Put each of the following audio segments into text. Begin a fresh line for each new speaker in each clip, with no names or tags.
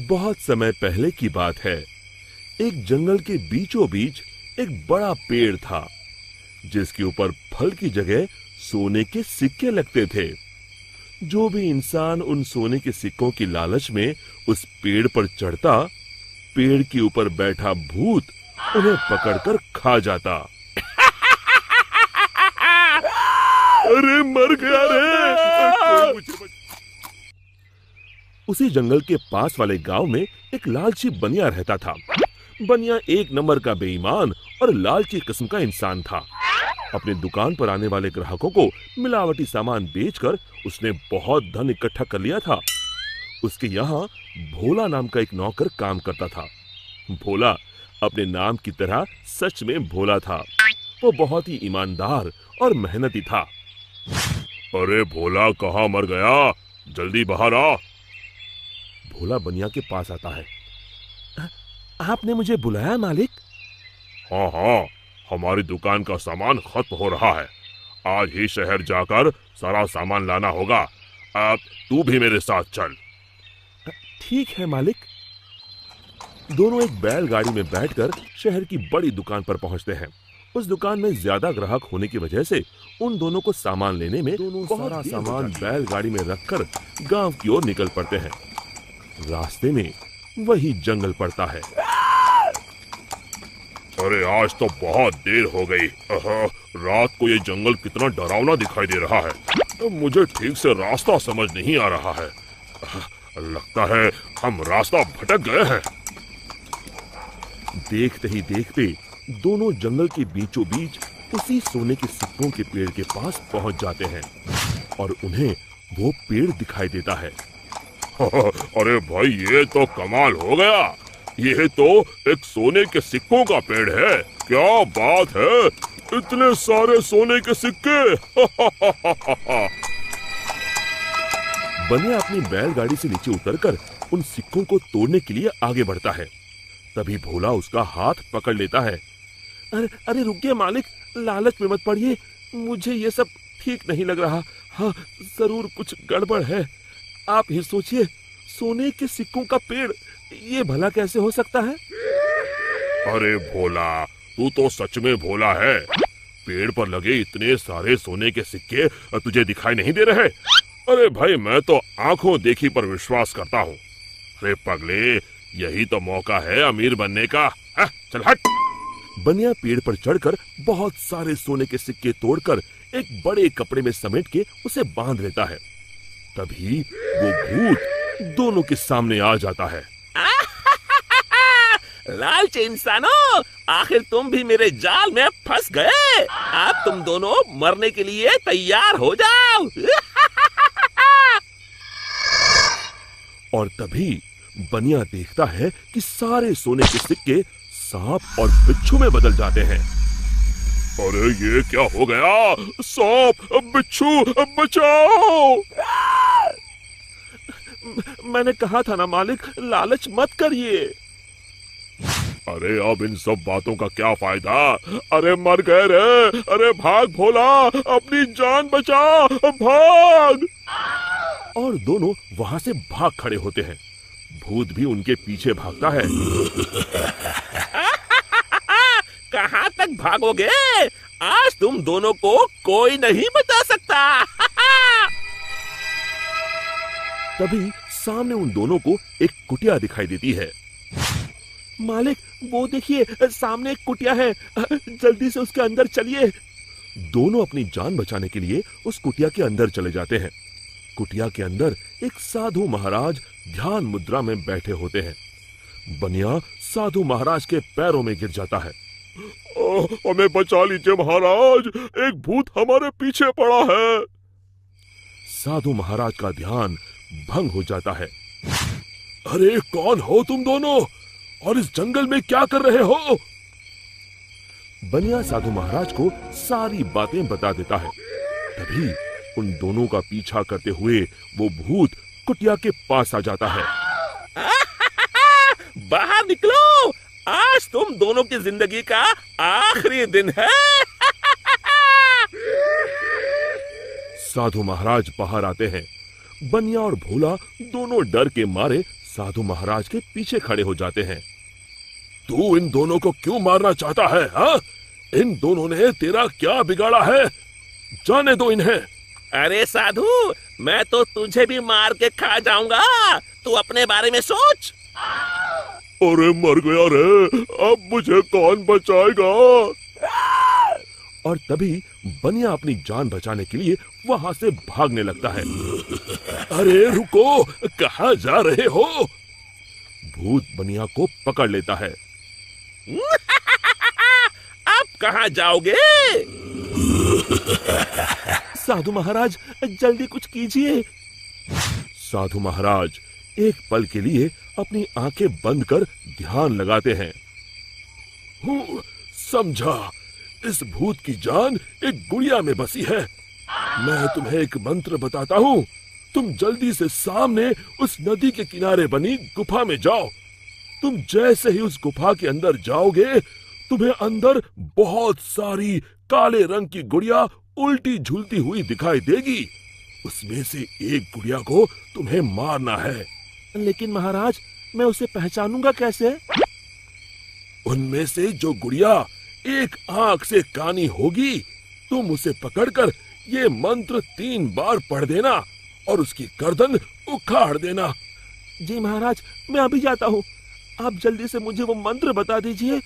बहुत समय पहले की बात है। एक जंगल के बीचों बीच एक बड़ा पेड़ था, जिसके ऊपर फल की जगह सोने के सिक्के लगते थे। जो भी इंसान उन सोने के सिक्कों की लालच में उस पेड़ पर चढ़ता, पेड़ के ऊपर बैठा भूत उन्हें पकड़कर खा जाता। अरे मर गया रे! उसी जंगल के पास वाले गांव में एक लालची बनिया रहता था। बनिया एक नंबर का बेईमान और लालची किस्म का इंसान था। अपने दुकान पर आने वाले ग्राहकों को मिलावटी सामान बेचकर उसने बहुत धन इकट्ठा कर लिया था। उसके यहाँ भोला नाम का एक नौकर काम करता था। भोला अपने नाम की तरह सच में भोला था। वो बहुत ही ईमानदार और मेहनती था। अरे भोला कहाँ मर गया? जल्दी बाहर आ। भोला बनिया के पास आता है। आपने मुझे बुलाया मालिक? हाँ हाँ, हमारी दुकान का सामान खत्म हो रहा है। आज ही शहर जाकर सारा सामान लाना होगा। अब तू भी मेरे साथ चल। ठीक है मालिक। दोनों एक बैलगाड़ी में बैठकर शहर की बड़ी दुकान पर पहुंचते हैं। उस दुकान में ज्यादा ग्राहक होने की वजह से उन दोनों को सामान लेने में सारा सामान बैलगाड़ी में रखकर गांव की ओर निकल पड़ते हैं। रास्ते में वही जंगल पड़ता है। अरे आज तो बहुत देर हो गई। रात को ये जंगल कितना डरावना दिखाई दे रहा है। मुझे ठीक से रास्ता समझ नहीं आ रहा है। लगता है हम रास्ता भटक गए हैं। देखते ही देखते दोनों जंगल के बीचों बीच उसी सोने के सिक्कों के पेड़ के पास पहुंच जाते हैं और उन्हें वो पेड़ दिखाई देता है। अरे भाई, ये तो कमाल हो गया। ये तो एक सोने के सिक्कों का पेड़ है। क्या बात है, इतने सारे सोने के सिक्के! बनिया अपनी बैलगाड़ी से नीचे उतरकर उन सिक्कों को तोड़ने के लिए आगे बढ़ता है। तभी भोला उसका हाथ पकड़ लेता है। अरे रुकिए मालिक, लालच में मत पड़िए। मुझे ये सब ठीक नहीं लग रहा। हाँ, जरूर कुछ गड़बड़ है। आप ही सोचिए, सोने के सिक्कों का पेड़, ये भला कैसे हो सकता है? अरे भोला, तू तो सच में भोला है। पेड़ पर लगे इतने सारे सोने के सिक्के तुझे दिखाई नहीं दे रहे? अरे भाई, मैं तो आंखों देखी पर विश्वास करता हूँ। अरे पगले, यही तो मौका है अमीर बनने का। चल हट। बनिया पेड़ पर चढ़कर बहुत सारे सोने के सिक्के तोड़कर एक बड़े कपड़े में समेट के उसे बांध लेता है। तभी वो भूत दोनों के सामने आ जाता है।
लालची इंसानों, आखिर तुम भी मेरे जाल में फंस गए। अब तुम दोनों मरने के लिए तैयार हो जाओ।
और तभी बनिया देखता है कि सारे सोने के सिक्के सांप और बिच्छू में बदल जाते हैं। अरे ये क्या हो गया? सांप, बिच्छू, बचाओ! मैंने कहा था ना मालिक, लालच मत करिए। अरे अब इन सब बातों का क्या फायदा? अरे मर गए रे! अरे भाग भोला, अपनी जान बचा, भाग! और दोनों वहां से भाग खड़े होते हैं। भूत भी उनके पीछे भागता है।
कहाँ तक भागोगे? आज तुम दोनों को कोई नहीं बचा सकता।
तभी सामने उन दोनों को एक कुटिया दिखाई देती है। मालिक, वो देखिए, सामने एक कुटिया है। जल्दी से उसके अंदर चलिए। दोनों अपनी जान बचाने के लिए उस कुटिया के अंदर चले जाते हैं। कुटिया के अंदर एक साधु महाराज ध्यान मुद्रा में बैठे होते हैं। बनिया साधु महाराज के पैरों में गिर जाता है। हमें बचा लीजिए महाराज, एक भूत हमारे पीछे पड़ा है। साधु महाराज का ध्यान भंग हो जाता है। अरे कौन हो तुम दोनों, और इस जंगल में क्या कर रहे हो? बनिया साधु महाराज को सारी बातें बता देता है। तभी उन दोनों का पीछा करते हुए वो भूत कुटिया के पास आ जाता है।
बाहर निकलो, आज तुम दोनों की जिंदगी का आखिरी दिन है।
साधु महाराज बाहर आते हैं। बनिया और भोला दोनों डर के मारे साधु महाराज के पीछे खड़े हो जाते हैं। तू इन दोनों को क्यों मारना चाहता है? हाँ, इन दोनों ने तेरा क्या बिगाड़ा है? जाने दो इन्हें।
अरे साधु, मैं तो तुझे भी मार के खा जाऊंगा, तू अपने बारे में सोच।
अरे मर गया रे, अब मुझे कौन बचाएगा? और तभी बनिया अपनी जान बचाने के लिए वहां से भागने लगता है। अरे रुको, कहाँ जा रहे हो? भूत बनिया को पकड़ लेता है।
अब कहाँ जाओगे?
साधु महाराज, जल्दी कुछ कीजिए। साधु महाराज एक पल के लिए अपनी आंखें बंद कर ध्यान लगाते हैं। समझा, इस भूत की जान एक गुड़िया में बसी है। मैं तुम्हें एक मंत्र बताता हूँ, तुम जल्दी से सामने उस नदी के किनारे बनी गुफा में जाओ। तुम जैसे ही उस गुफा के अंदर जाओगे, तुम्हें अंदर बहुत सारी काले रंग की गुड़िया उल्टी झूलती हुई दिखाई देगी। उसमें से एक गुड़िया को तुम्हें मारना है। लेकिन महाराज, मैं उसे पहचानूंगा कैसे? उनमें से जो गुड़िया एक आंख से कानी होगी, तुम उसे पकड़कर ये मंत्र 3 बार पढ़ देना और उसकी गर्दन उखाड़ देना। जी महाराज, मैं अभी जाता हूँ, आप जल्दी से मुझे वो मंत्र बता दीजिए।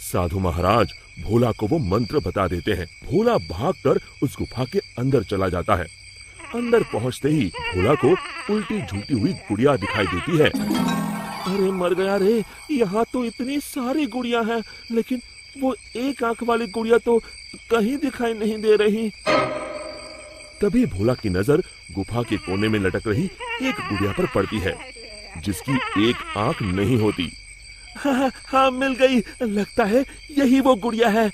साधु महाराज भोला को वो मंत्र बता देते हैं। भोला भागकर उस गुफा के अंदर चला जाता है। अंदर पहुंचते ही भोला को उल्टी झूलती हुई गुड़िया दिखाई देती है। अरे मर गया रे, यहाँ तो इतनी सारी गुड़िया हैं, लेकिन वो एक आंख वाली गुड़िया तो कहीं दिखाई नहीं दे रही। तभी भोला की नजर गुफा के कोने में लटक रही एक गुड़िया पर पड़ती है, जिसकी एक आंख नहीं होती। हाँ, मिल गई, लगता है यही वो गुड़िया है।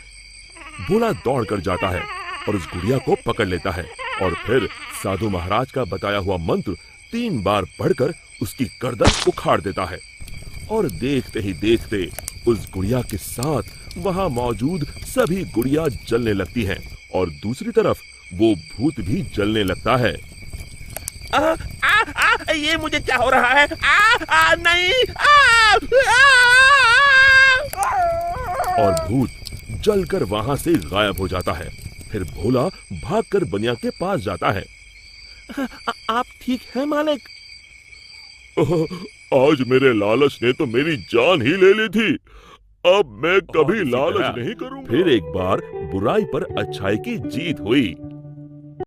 भोला दौड़ कर जाता है और उस गुड़िया को पकड़ लेता है और फिर साधु महाराज का बताया हुआ मंत्र 3 बार पढ़कर उसकी गर्दन उखाड़ देता है। और देखते ही देखते उस गुड़िया के साथ वहां मौजूद सभी गुड़िया जलने लगती हैं और दूसरी तरफ वो भूत भी जलने लगता है।
ये मुझे क्या हो रहा है? नहीं।
और भूत जलकर वहां से गायब हो जाता है। फिर भोला भागकर बनिया के पास जाता है। आप ठीक हैं मालिक? आज मेरे लालच ने तो मेरी जान ही ले ली थी। अब मैं कभी लालच नहीं करूंगा। फिर एक बार बुराई पर अच्छाई की जीत हुई।